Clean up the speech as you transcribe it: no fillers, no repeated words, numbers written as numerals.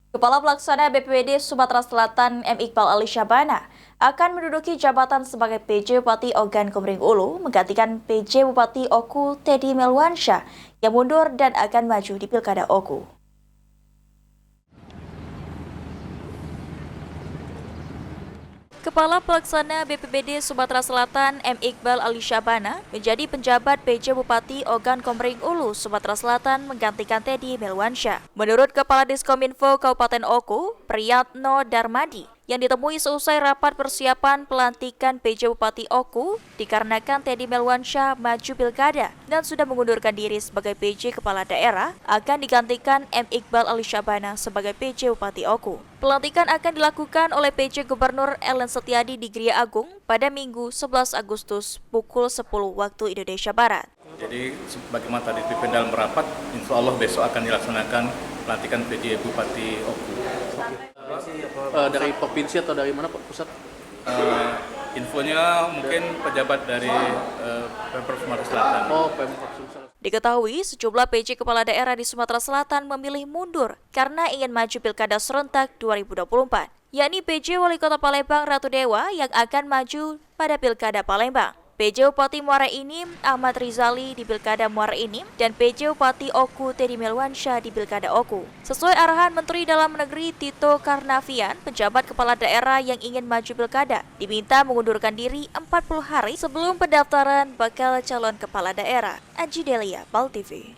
Kepala Pelaksana BPBD Sumatera Selatan M. Iqbal Ali Syabana akan menduduki jabatan sebagai PJ Bupati Ogan Komering Ulu menggantikan PJ Bupati Oku Teddy Melwansyah yang mundur dan akan maju di Pilkada Oku. Kepala Pelaksana BPBD Sumatera Selatan M. Iqbal Ali Syabana menjadi penjabat PJ Bupati Ogan Komering Ulu, Sumatera Selatan menggantikan Teddy Melwansyah. Menurut Kepala Diskominfo Kabupaten Oku, Priyatno Darmadi, yang ditemui seusai rapat persiapan pelantikan PJ Bupati Oku dikarenakan Teddy Melwansyah maju pilkada dan sudah mengundurkan diri sebagai PJ Kepala Daerah, akan digantikan M. Iqbal Ali Syabana sebagai PJ Bupati Oku. Pelantikan akan dilakukan oleh PJ Gubernur Ellen Setiadi di Gria Agung pada Minggu 11 Agustus pukul 10 waktu Indonesia Barat. Jadi sebagaimana tadi dipimpin dalam rapat, insya Allah besok akan dilaksanakan pelantikan PJ Bupati Oku. Dari provinsi atau dari mana Pak pusat? Infonya mungkin pejabat dari Pemprov Sumatera Selatan. Pemprov Sumatera Selatan. Diketahui sejumlah PJ Kepala Daerah di Sumatera Selatan memilih mundur karena ingin maju Pilkada serentak 2024, yakni PJ Wali Kota Palembang Ratu Dewa yang akan maju pada Pilkada Palembang, PJ Bupati Muara Enim Ahmad Rizali di Pilkada Muara Enim, dan PJ Bupati Oku Teddy Melwansyah di Pilkada Oku. Sesuai arahan Menteri Dalam Negeri Tito Karnavian, penjabat kepala daerah yang ingin maju pilkada diminta mengundurkan diri 40 hari sebelum pendaftaran bakal calon kepala daerah. Aji Delia, PAL TV.